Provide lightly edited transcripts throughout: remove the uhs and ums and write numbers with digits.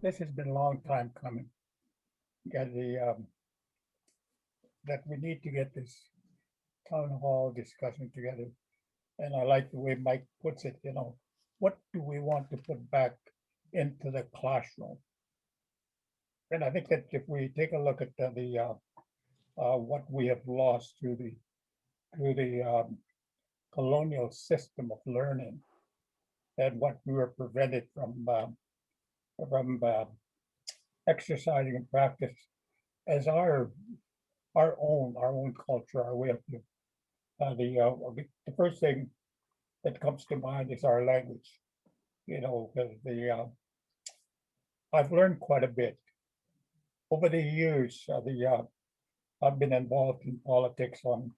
this has been a long time coming. Get that we need to get this town hall discussion together. And I like the way Mike puts it, what do we want to put back into the classroom? And I think that if we take a look at what we have lost through the colonial system of learning, and what we were prevented from exercising and practice as our own culture, our way of life. The first thing that comes to mind is our language. Because I've learned quite a bit over the years. I've been involved in politics on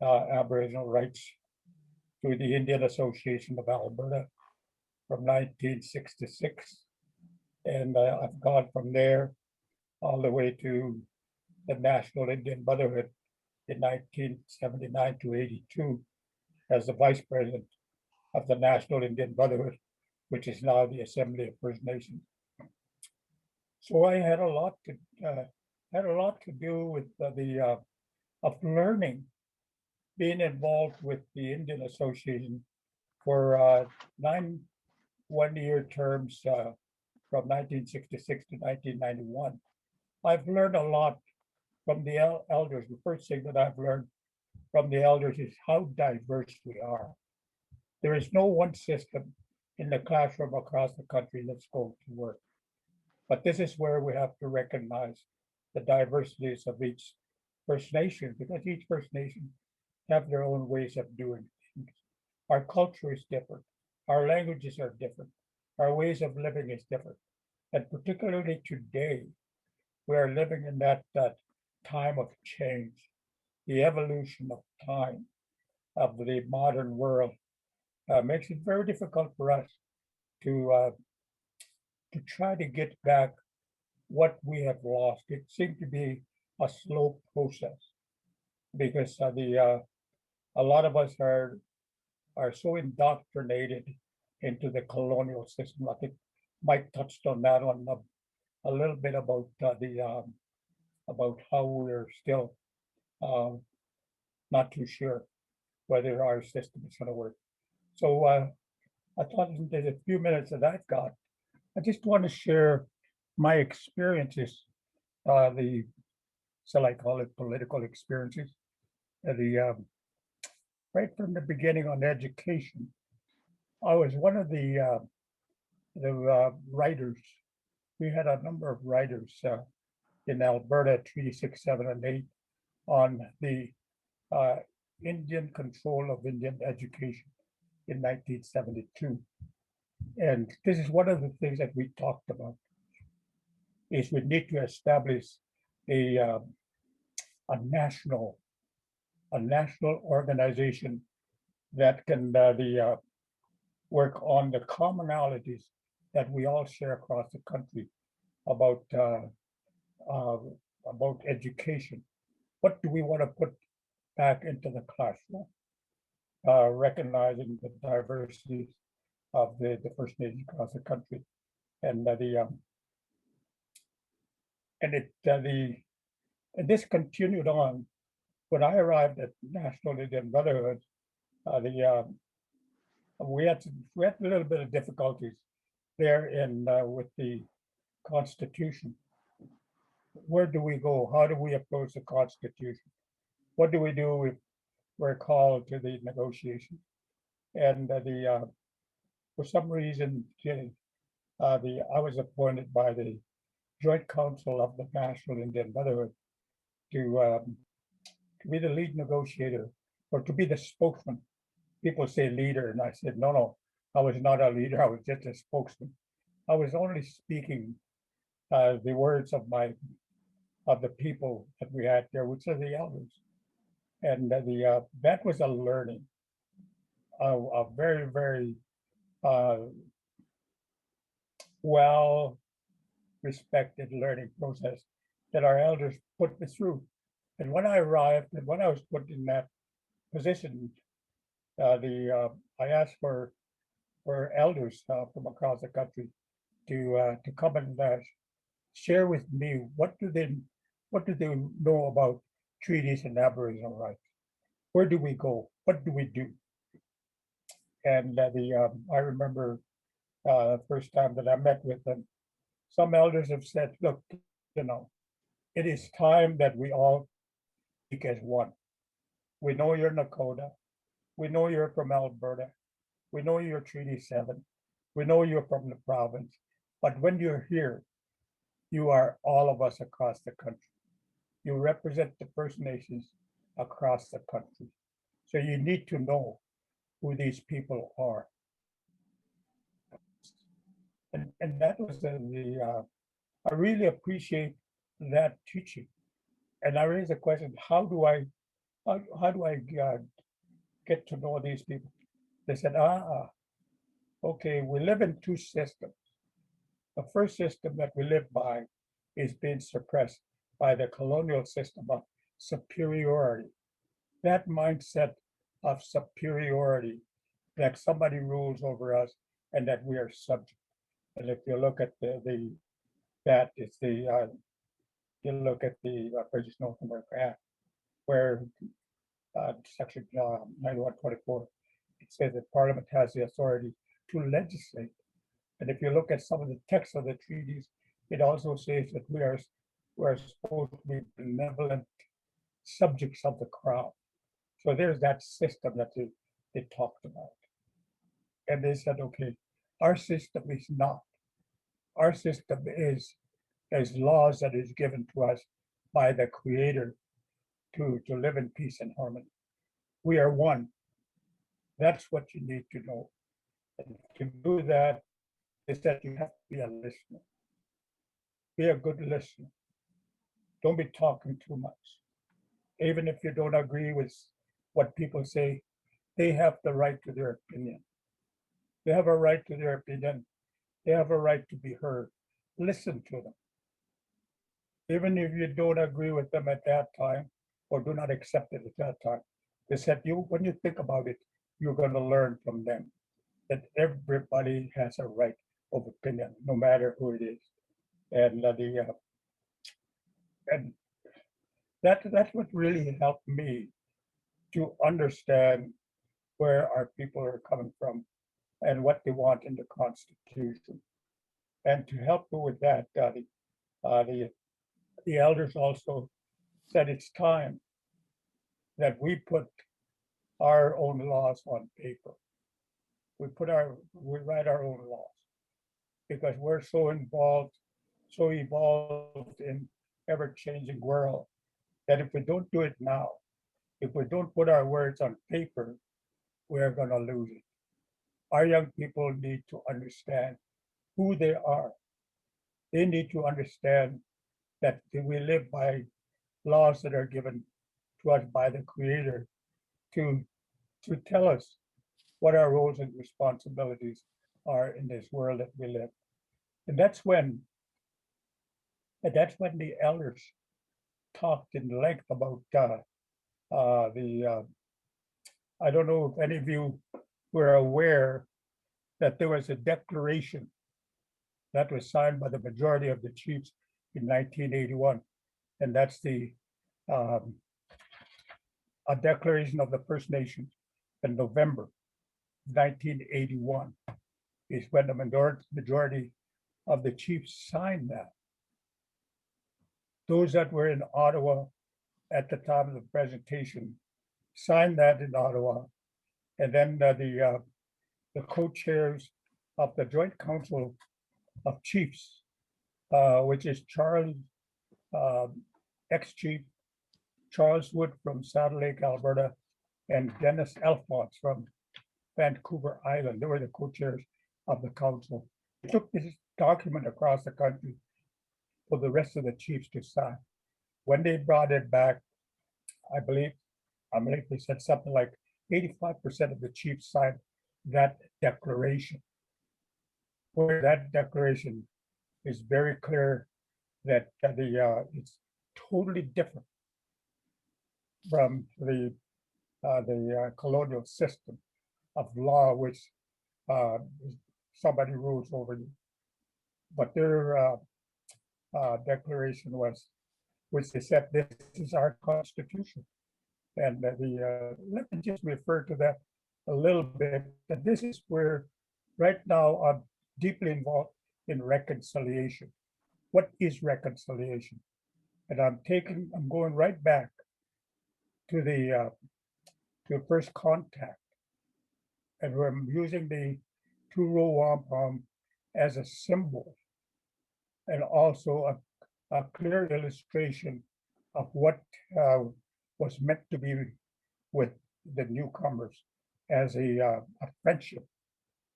Aboriginal rights through the Indian Association of Alberta from 1966, and I've gone from there all the way to the National Indian Brotherhood in 1979 to 82 as the vice president of the National Indian Brotherhood, which is now the Assembly of First Nations. So I had a lot to do with of learning, being involved with the Indian Association for 9 one-year terms from 1966 to 1991. I've learned a lot from the elders. The first thing that I've learned from the elders is how diverse we are. There is no one system in the classroom across the country that's going to work. But this is where we have to recognize the diversities of each First Nation, because each First Nation have their own ways of doing things. Our culture is different. Our languages are different. Our ways of living is different. And particularly today, we are living in that time of change, the evolution of time of the modern world makes it very difficult for us to try to get back what we have lost. It seemed to be a slow process because a lot of us are so indoctrinated into the colonial system. I think Mike touched on that on a little bit about about how we're still not too sure whether our system is going to work. So I thought in the few minutes that I've got, I just want to share my experiences, the shall I call it political experiences, right from the beginning on education. I was one of the writers. We had a number of writers in Alberta, Treaty 6, 7, and 8, on the uh, Indian control of Indian education in 1972. And this is one of the things that we talked about, is we need to establish a, uh, a national organization that can work on the commonalities that we all share across the country about uh, about education. What do we want to put back into the classroom? Recognizing the diversities of the First Nations across the country, and and it the and this continued on when I arrived at National Indian Brotherhood. The we had a little bit of difficulties there in with the Constitution. Where do we go? How do we approach the Constitution? What do we do if we're called to the negotiation? And the for some reason, the I was appointed by the Joint Council of the National Indian Brotherhood to to be the lead negotiator or to be the spokesman. People say leader, and I said, no, no, I was not a leader. I was just a spokesman. I was only speaking the words of the people that we had there, which are the elders, and that was a learning, a very very uh, well respected learning process that our elders put me through. And when I arrived, and when I was put in that position, I asked for elders from across the country to come and share with me what do they know about treaties and Aboriginal rights? Where do we go? What do we do? And I remember the first time that I met with them, some elders have said, look, you know, it is time that we all speak as one. We know you're Nakota. We know you're from Alberta. We know you're Treaty 7. We know you're from the province. But when you're here, you are all of us across the country. You represent the First Nations across the country. So you need to know who these people are. And that was I really appreciate that teaching. And I raised the question, how do I get to know these people? They said, okay, we live in two systems. The first system that we live by is being suppressed by the colonial system of superiority. That mindset of superiority, that somebody rules over us and that we are subject. And if you look at that is you look at the British North America Act, where section 9124, it says that Parliament has the authority to legislate. And if you look at some of the text of the treaties, it also says that we're supposed to be benevolent subjects of the crown. So there's that system that they talked about. And they said, okay, our system is not. Our system is laws that is given to us by the Creator to live in peace and harmony. We are one. That's what you need to know. And to do that, is that you have to be a listener. Be a good listener. Don't be talking too much. Even if you don't agree with what people say, they have the right to their opinion. They have a right to their opinion. They have a right to be heard. Listen to them. Even if you don't agree with them at that time or do not accept it at that time, they said when you think about it, you're going to learn from them that everybody has a right of opinion, no matter who it is. And and that's what really helped me to understand where our people are coming from and what they want in the Constitution. And to help me with that, the elders also said it's time that we put our own laws on paper. We write our own laws because we're so evolved in ever-changing world that if we don't do it now, if we don't put our words on paper, we're going to lose it. Our young people need to understand who they are. They need to understand that we live by laws that are given to us by the Creator to tell us what our roles and responsibilities are in this world that we live. And that's when the elders talked in length about I don't know if any of you were aware that there was a declaration that was signed by the majority of the chiefs in 1981, and that's a declaration of the First Nations in November 1981 is when the majority of the chiefs signed that. Those that were in Ottawa at the time of the presentation signed that in Ottawa, and then the co-chairs of the Joint Council of Chiefs, which is Charles, ex-chief Charles Wood from Saddle Lake, Alberta, and Dennis Alphonse from Vancouver Island. They were the co-chairs of the council. They took this document across the country for the rest of the chiefs to sign. When they brought it back, I believe they said something like 85% of the chiefs signed that declaration. Where that declaration is very clear that it's totally different from the colonial system of law, which somebody rules over you. but their declaration was, which they said, this is our constitution. And let me just refer to that a little bit, that this is where right now I'm deeply involved in reconciliation. What is reconciliation? And I'm going right back to the first contact, and we're using the two-row wampum as a symbol, and also a clear illustration of what was meant to be with the newcomers as a friendship,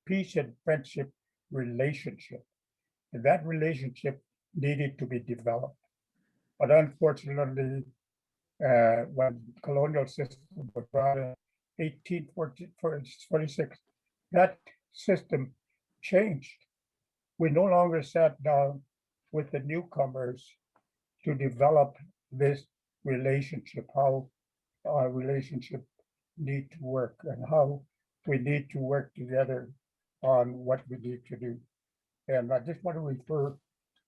peace and friendship relationship. And that relationship needed to be developed. But unfortunately, when colonial system was brought in 1846, that system changed. We no longer sat down with the newcomers to develop this relationship, how our relationship need to work and how we need to work together on what we need to do. And I just want to refer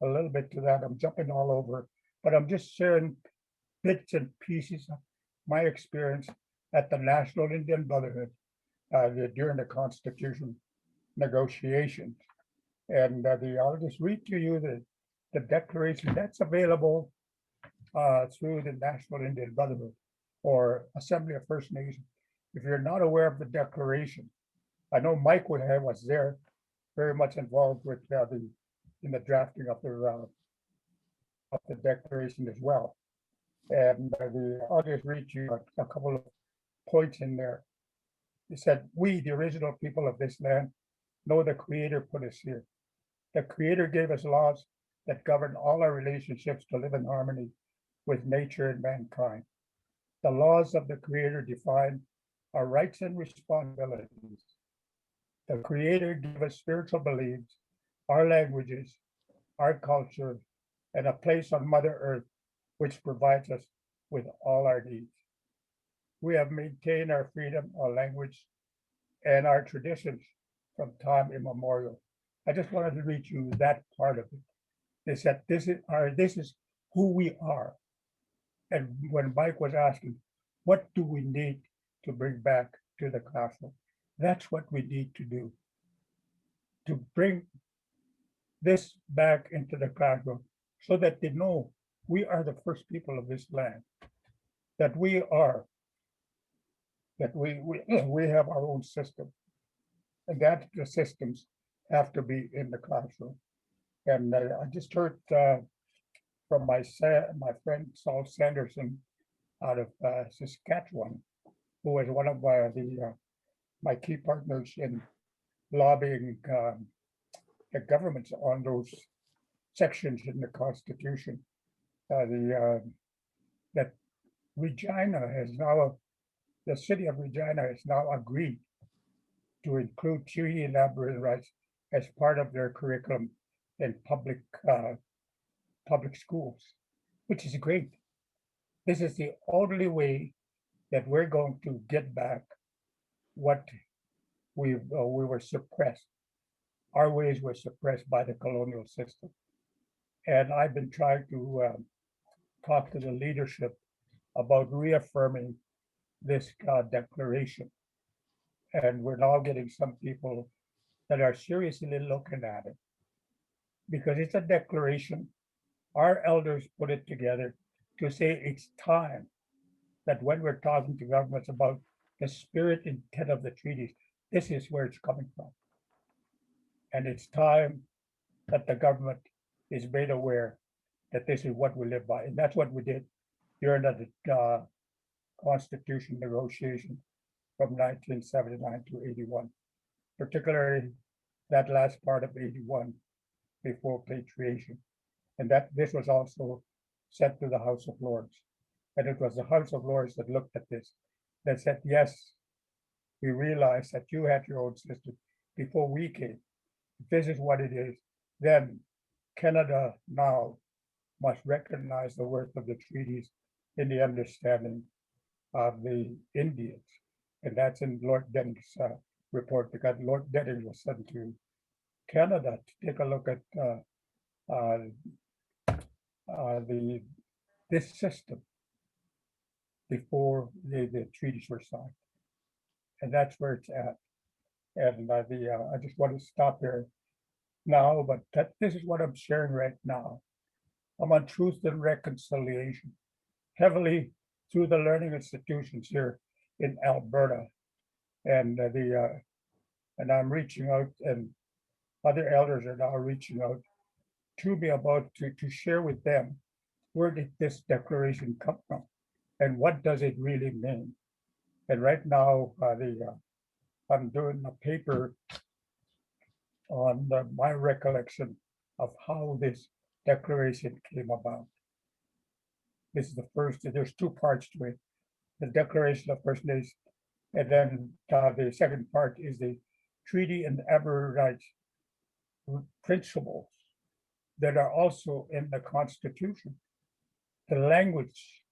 a little bit to that. I'm jumping all over, but I'm just sharing bits and pieces of my experience at the National Indian Brotherhood during the Constitution negotiations. And I'll just read to you the declaration that's available through the National Indian Brotherhood or Assembly of First Nations. If you're not aware of the declaration, I know Mike was there, very much involved with in the drafting of the declaration as well. And I'll just read you a couple of points in there. It said, "We, the original people of this land, know the Creator put us here. The Creator gave us laws that govern all our relationships to live in harmony with nature and mankind. The laws of the Creator define our rights and responsibilities. The Creator gave us spiritual beliefs, our languages, our culture, and a place on Mother Earth which provides us with all our needs. We have maintained our freedom, our language, and our traditions from time immemorial." I just wanted to read you that part of it. They said, this is who we are. And when Mike was asking, what do we need to bring back to the classroom? That's what we need to do, to bring this back into the classroom so that they know we are the first people of this land, that we have our own system, and that the systems have to be in the classroom. And I just heard from my friend Saul Sanderson out of Saskatchewan, who was one of my key partners in lobbying the governments on those sections in the Constitution. That Regina has now, the city of Regina has now agreed to include treaty and Aboriginal rights as part of their curriculum in public schools, which is great. This is the only way that we're going to get back what we were suppressed. Our ways were suppressed by the colonial system. And I've been trying to talk to the leadership about reaffirming this declaration. And we're now getting some people that are seriously looking at it, because it's a declaration. Our elders put it together to say it's time that when we're talking to governments about the spirit intent of the treaties, this is where it's coming from. And it's time that the government is made aware that this is what we live by. And that's what we did during the Constitution negotiation from 1979 to 81, particularly that last part of 81 before patriation. And that this was also sent to the House of Lords. And it was the House of Lords that looked at this, that said, yes, we realize that you had your own system before we came. If this is what it is, then Canada now must recognize the worth of the treaties in the understanding of the Indians. And that's in Lord Denning's report, because Lord Denning was sent to Canada to take a look at uh, this system before the treaties were signed, and that's where it's at. And I just want to stop here now, but this is what I'm sharing right now. I'm on truth and reconciliation, heavily through the learning institutions here in Alberta, and and I'm reaching out, and other elders are now reaching out to me about to share with them where did this declaration come from, and what does it really mean. And right now, I'm doing a paper on my recollection of how this declaration came about. This is the first, there's two parts to it. The Declaration of First Nations, and then the second part is the Treaty and Aboriginal Rights principles that are also in the Constitution. The language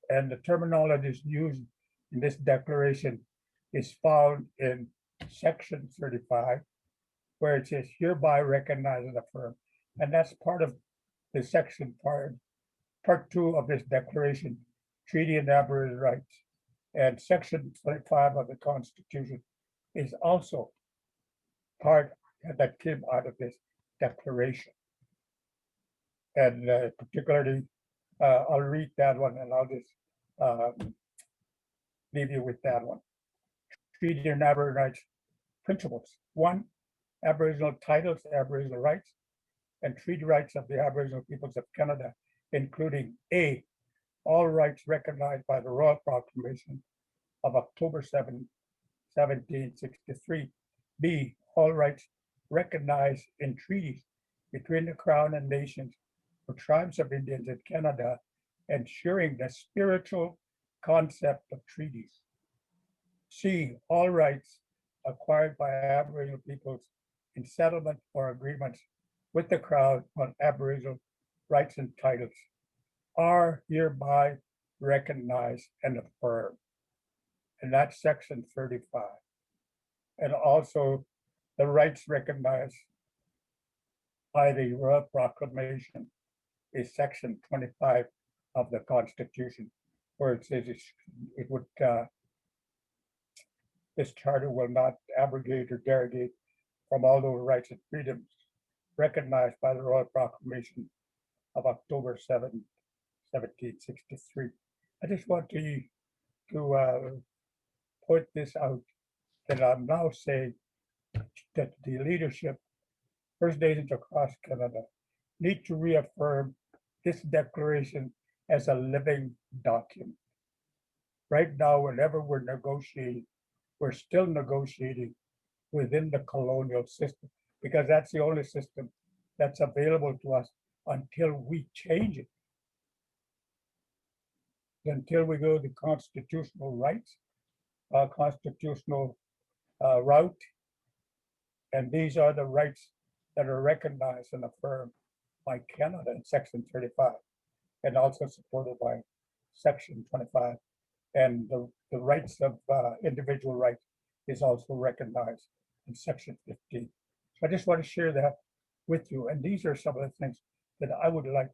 and the terminologies used in this declaration is found in section 35, where it says hereby recognize and affirm. And that's part of the section part two of this declaration, Treaty and Aboriginal Rights. And section 25 of the Constitution is also part that came out of this declaration. And particularly, I'll read that one, and I'll just leave you with that one. Treaty and Aboriginal Rights principles. 1, Aboriginal titles, Aboriginal rights, and treaty rights of the Aboriginal peoples of Canada, including A, all rights recognized by the Royal Proclamation of October 7, 1763. B, all rights recognized in treaties between the Crown and nations for tribes of Indians in Canada, ensuring the spiritual concept of treaties. C, all rights acquired by Aboriginal peoples in settlement or agreements with the Crown on Aboriginal rights and titles are hereby recognized and affirmed. And that's section 35. And also the rights recognized by the Royal Proclamation is section 25 of the Constitution, where it says it would this charter will not abrogate or derogate from all those rights and freedoms recognized by the Royal Proclamation of October 7, 1763. I just want to point this out, that I'm now saying that the leadership, First Nations across Canada, need to reaffirm this declaration as a living document. Right now, whenever we're negotiating, we're still negotiating within the colonial system, because that's the only system that's available to us until we change it. Until we go the constitutional rights, constitutional route, and these are the rights that are recognized and affirmed by Canada in section 35, and also supported by section 25. And the rights of individual rights is also recognized in section 15. So I just want to share that with you. And these are some of the things that I would like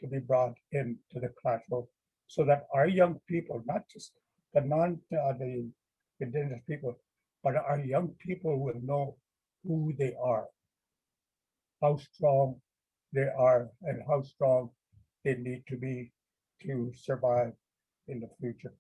to be brought into the classroom, so that our young people, not just the the indigenous people, but our young people will know who they are, how strong they are, and how strong they need to be to survive in the future.